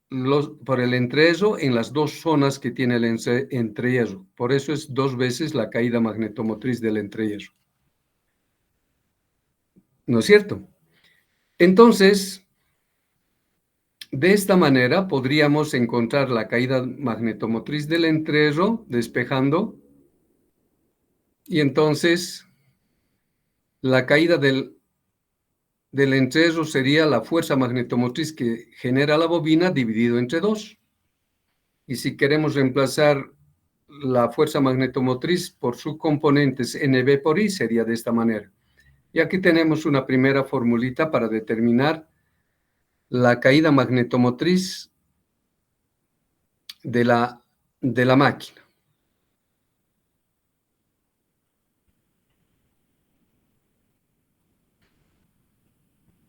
el entrehierro en las 2 zonas que tiene el entrehierro. Por eso es 2 veces la caída magnetomotriz del entrehierro. ¿No es cierto? Entonces, de esta manera podríamos encontrar la caída magnetomotriz del entrehierro despejando, y entonces la caída del entrehierro sería la fuerza magnetomotriz que genera la bobina dividido entre 2. Y si queremos reemplazar la fuerza magnetomotriz por sus componentes NB por I, sería de esta manera. Y aquí tenemos una primera formulita para determinar la caída magnetomotriz de la máquina.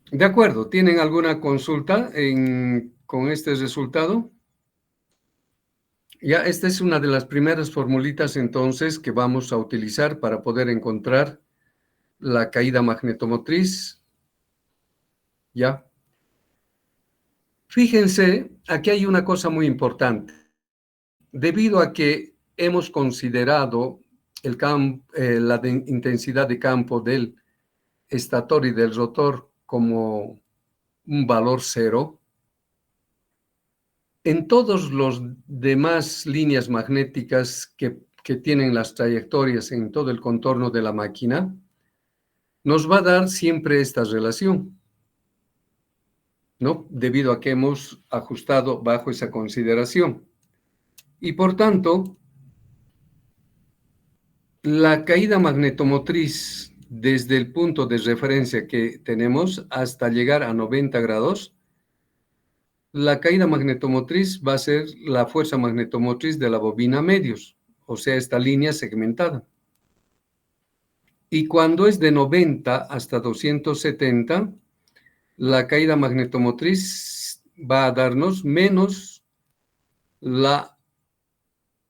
De acuerdo, ¿tienen alguna consulta con este resultado? Ya, esta es una de las primeras formulitas entonces que vamos a utilizar para poder encontrar la caída magnetomotriz. Ya. Fíjense, aquí hay una cosa muy importante. Debido a que hemos considerado la intensidad de campo del estator y del rotor como un valor 0, en todas las demás líneas magnéticas que tienen las trayectorias en todo el contorno de la máquina, nos va a dar siempre esta relación, ¿no? Debido a que hemos ajustado bajo esa consideración. Y por tanto, la caída magnetomotriz desde el punto de referencia que tenemos hasta llegar a 90 grados, la caída magnetomotriz va a ser la fuerza magnetomotriz de la bobina medios, o sea, esta línea segmentada. Y cuando es de 90 hasta 270, la caída magnetomotriz va a darnos menos la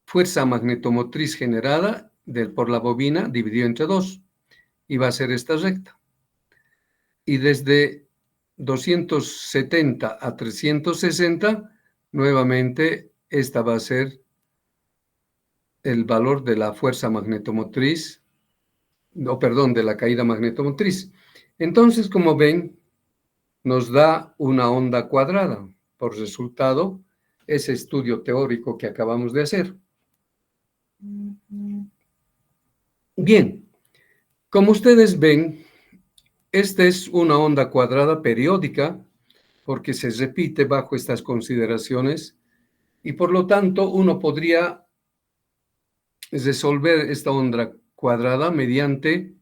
fuerza magnetomotriz generada por la bobina dividido entre 2, y va a ser esta recta. Y desde 270 a 360, nuevamente esta va a ser el valor de la fuerza magnetomotriz, de la caída magnetomotriz. Entonces, como ven, nos da una onda cuadrada. Por resultado, ese estudio teórico que acabamos de hacer. Bien, como ustedes ven, esta es una onda cuadrada periódica porque se repite bajo estas consideraciones, y por lo tanto uno podría resolver esta onda cuadrada mediante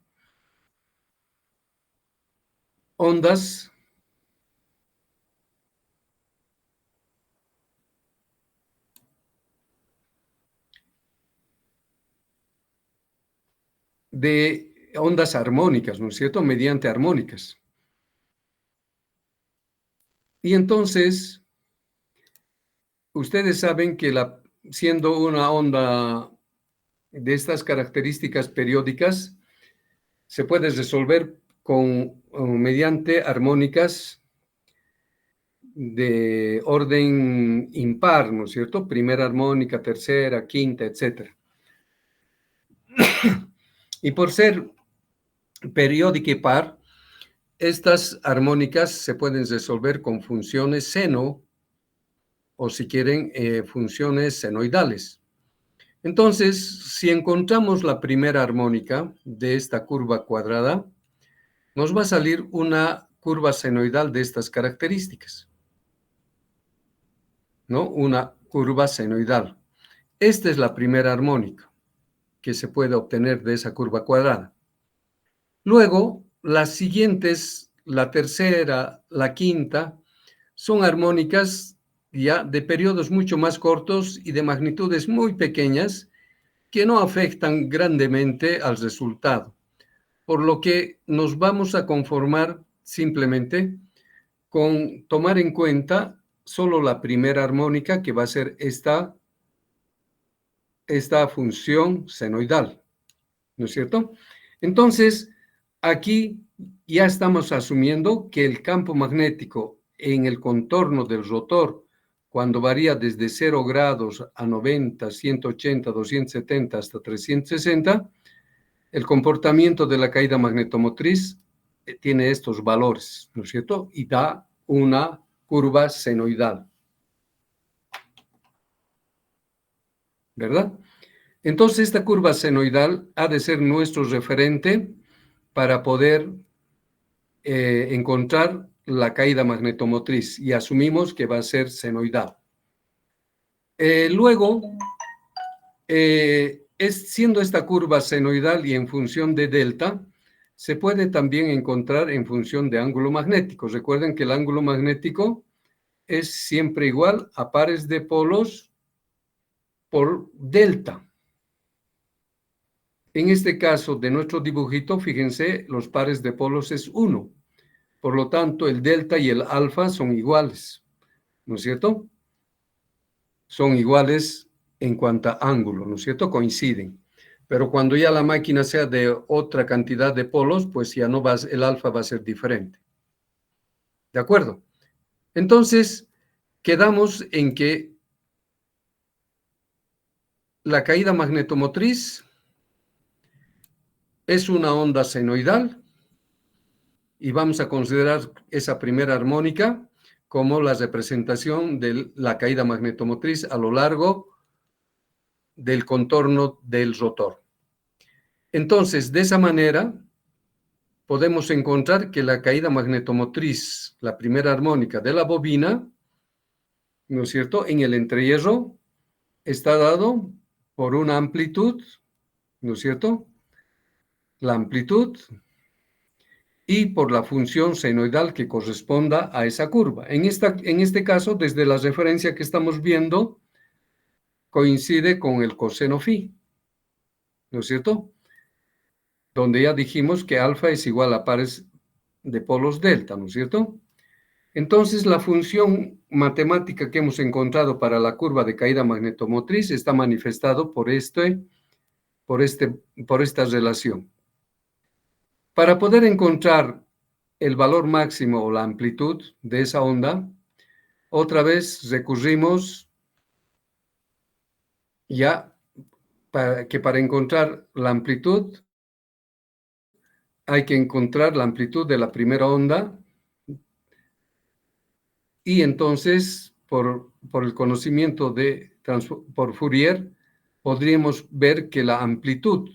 ondas de ondas armónicas, ¿no es cierto? Mediante armónicas. Y entonces, ustedes saben que siendo una onda de estas características periódicas, se puede resolver mediante armónicas de orden impar, ¿no es cierto? Primera armónica, tercera, quinta, etc. Y por ser periódica y par, estas armónicas se pueden resolver con funciones seno, o si quieren, funciones senoidales. Entonces, si encontramos la primera armónica de esta curva cuadrada, nos va a salir una curva senoidal de estas características, ¿no? Una curva senoidal. Esta es la primera armónica que se puede obtener de esa curva cuadrada. Luego, las siguientes, la tercera, la quinta, son armónicas ya de periodos mucho más cortos y de magnitudes muy pequeñas que no afectan grandemente al resultado, por lo que nos vamos a conformar simplemente con tomar en cuenta solo la primera armónica, que va a ser esta función senoidal, ¿no es cierto? Entonces, aquí ya estamos asumiendo que el campo magnético en el contorno del rotor, cuando varía desde 0 grados a 90, 180, 270 hasta 360, el comportamiento de la caída magnetomotriz tiene estos valores, ¿no es cierto? Y da una curva senoidal, ¿verdad? Entonces, esta curva senoidal ha de ser nuestro referente para poder encontrar la caída magnetomotriz, y asumimos que va a ser senoidal. Luego, siendo esta curva senoidal y en función de delta, se puede también encontrar en función de ángulo magnético. Recuerden que el ángulo magnético es siempre igual a pares de polos por delta. En este caso de nuestro dibujito, fíjense, los pares de polos es 1. Por lo tanto, el delta y el alfa son iguales, ¿no es cierto? Son iguales en cuanto a ángulo, ¿no es cierto? Coinciden. Pero cuando ya la máquina sea de otra cantidad de polos, pues ya no va, el alfa va a ser diferente. ¿De acuerdo? Entonces, quedamos en que la caída magnetomotriz es una onda senoidal y vamos a considerar esa primera armónica como la representación de la caída magnetomotriz a lo largo del contorno del rotor. Entonces, de esa manera, podemos encontrar que la caída magnetomotriz, la primera armónica de la bobina, ¿no es cierto?, en el entrehierro, está dado por una amplitud, ¿no es cierto?, la amplitud, y por la función senoidal que corresponda a esa curva. En este caso, desde la referencia que estamos viendo, coincide con el coseno phi, ¿no es cierto?, donde ya dijimos que alfa es igual a pares de polos delta, ¿no es cierto? Entonces, la función matemática que hemos encontrado para la curva de caída magnetomotriz está manifestado por esta relación. Para poder encontrar el valor máximo o la amplitud de esa onda, otra vez recurrimos ya para encontrar la amplitud, hay que encontrar la amplitud de la primera onda, y entonces, por el conocimiento por Fourier, podríamos ver que la amplitud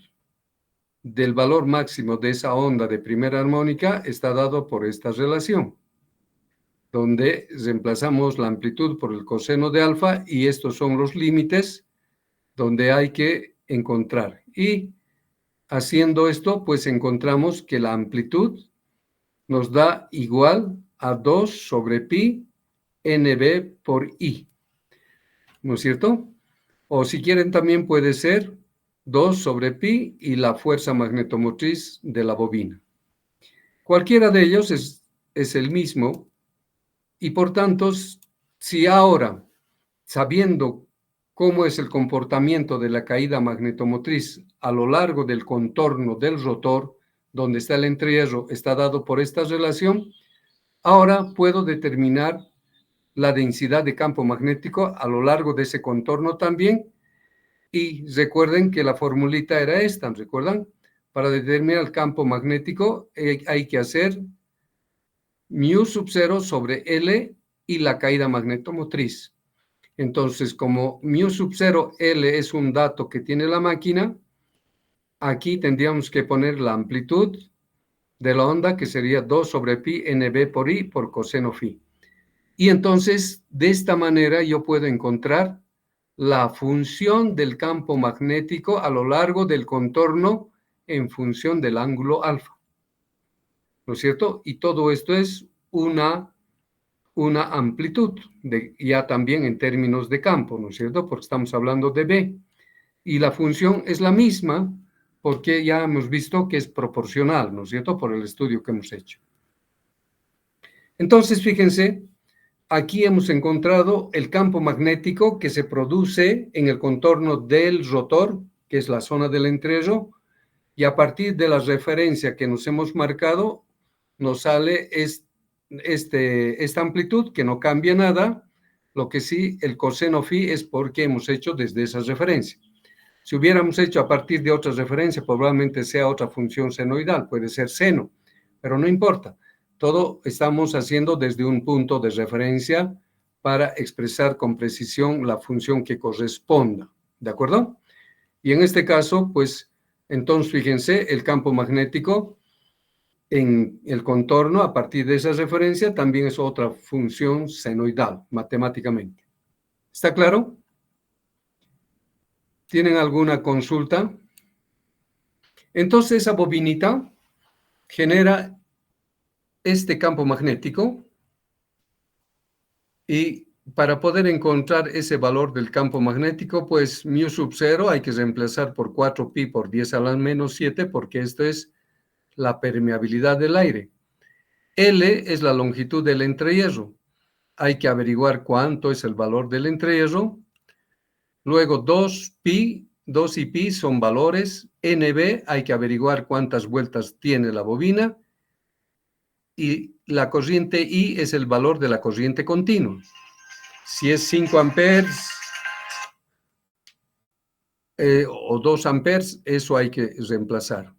del valor máximo de esa onda de primera armónica está dado por esta relación, donde reemplazamos la amplitud por el coseno de alfa, y estos son los límites donde hay que encontrar. Y haciendo esto, pues encontramos que la amplitud nos da igual a 2 sobre pi NB por I, ¿no es cierto? O si quieren también puede ser 2 sobre pi y la fuerza magnetomotriz de la bobina. Cualquiera de ellos es el mismo, y por tanto, si ahora, sabiendo cómo es el comportamiento de la caída magnetomotriz a lo largo del contorno del rotor, donde está el entrehierro, está dado por esta relación, ahora puedo determinar la densidad de campo magnético a lo largo de ese contorno también. Y recuerden que la formulita era esta, ¿recuerdan? Para determinar el campo magnético hay que hacer mu sub 0 sobre L y la caída magnetomotriz. Entonces, como mu sub 0 L es un dato que tiene la máquina, aquí tendríamos que poner la amplitud de la onda, que sería 2 sobre pi NB por I por coseno phi. Y entonces, de esta manera yo puedo encontrar la función del campo magnético a lo largo del contorno en función del ángulo alfa, ¿no es cierto? Y todo esto es una amplitud, ya también en términos de campo, ¿no es cierto? Porque estamos hablando de B. Y la función es la misma porque ya hemos visto que es proporcional, ¿no es cierto? Por el estudio que hemos hecho. Entonces, fíjense, aquí hemos encontrado el campo magnético que se produce en el contorno del rotor, que es la zona del entrerro, y a partir de la referencia que nos hemos marcado, nos sale esta amplitud que no cambia nada, lo que sí, el coseno phi es porque hemos hecho desde esa referencia. Si hubiéramos hecho a partir de otra referencia, probablemente sea otra función senoidal, puede ser seno, pero no importa. Todo estamos haciendo desde un punto de referencia para expresar con precisión la función que corresponda, ¿de acuerdo? Y en este caso, pues, entonces, fíjense, el campo magnético en el contorno, a partir de esa referencia, también es otra función senoidal, matemáticamente. ¿Está claro? ¿Tienen alguna consulta? Entonces, esa bobinita genera este campo magnético y para poder encontrar ese valor del campo magnético, pues mu sub 0 hay que reemplazar por 4pi por 10 a la menos 7 porque esto es la permeabilidad del aire. L es la longitud del entrehierro. Hay que averiguar cuánto es el valor del entrehierro. Luego 2pi, 2 y pi son valores. NB hay que averiguar cuántas vueltas tiene la bobina. Y la corriente I es el valor de la corriente continua. Si es 5 amperes o 2 amperes, eso hay que reemplazar.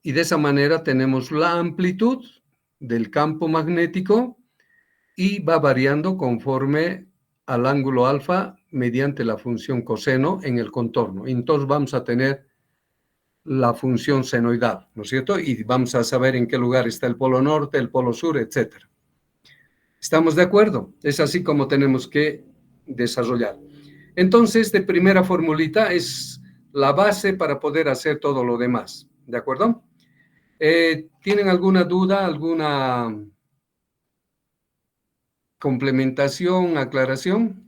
Y de esa manera tenemos la amplitud del campo magnético y va variando conforme al ángulo alfa mediante la función coseno en el contorno. Entonces vamos a tener la función senoidal, ¿no es cierto? Y vamos a saber en qué lugar está el polo norte, el polo sur, etc. ¿Estamos de acuerdo? Es así como tenemos que desarrollar. Entonces, de primera formulita es la base para poder hacer todo lo demás, ¿de acuerdo? ¿Tienen alguna duda, alguna complementación, aclaración?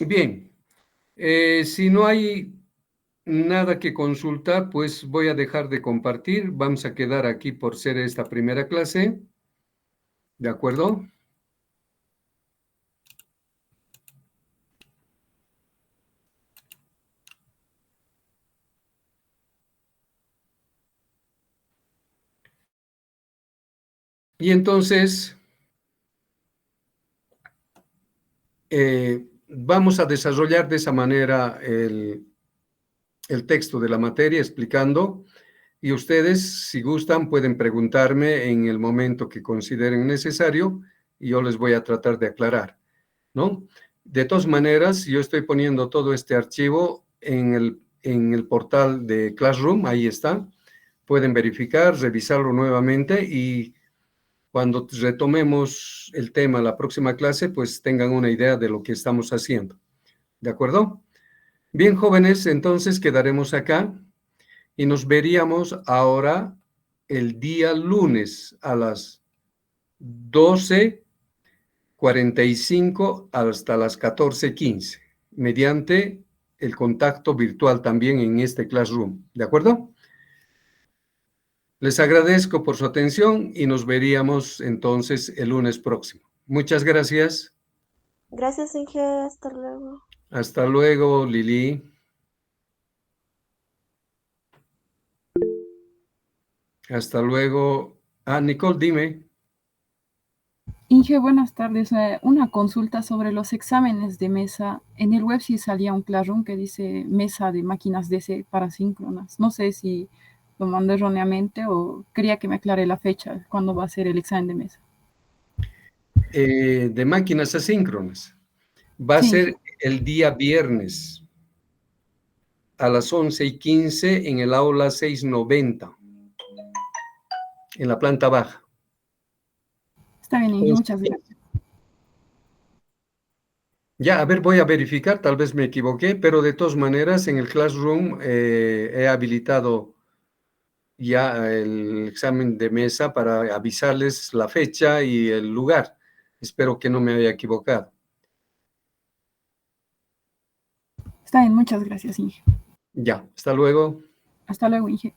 Bien, si no hay nada que consultar, pues voy a dejar de compartir. Vamos a quedar aquí por ser esta primera clase. ¿De acuerdo? Y entonces, vamos a desarrollar de esa manera el texto de la materia explicando. Y ustedes, si gustan, pueden preguntarme en el momento que consideren necesario y yo les voy a tratar de aclarar, ¿no? De todas maneras, yo estoy poniendo todo este archivo en el portal de Classroom, ahí está. Pueden verificar, revisarlo nuevamente y cuando retomemos el tema la próxima clase, pues tengan una idea de lo que estamos haciendo. ¿De acuerdo? Bien, jóvenes, entonces quedaremos acá. Y nos veríamos ahora el día lunes a las 12:45 hasta las 14:15, mediante el contacto virtual también en este Classroom. ¿De acuerdo? Les agradezco por su atención y nos veríamos entonces el lunes próximo. Muchas gracias. Gracias, Inge. Hasta luego. Hasta luego, Lili. Hasta luego. Nicole, dime. Inge, buenas tardes. Una consulta sobre los exámenes de mesa. En el web sí salía un Classroom que dice mesa de máquinas DC para síncronas. No sé si lo mandé erróneamente o quería que me aclare la fecha, cuándo va a ser el examen de mesa. De máquinas asíncronas. Va a ser el día viernes. a las 11:15 en el aula 690, en la planta baja. Está bien, Inge, muchas gracias. Ya, a ver, voy a verificar, tal vez me equivoqué, pero de todas maneras en el Classroom he habilitado ya el examen de mesa para avisarles la fecha y el lugar. Espero que no me haya equivocado. Está bien, muchas gracias, Inge. Ya, hasta luego. Hasta luego, Inge.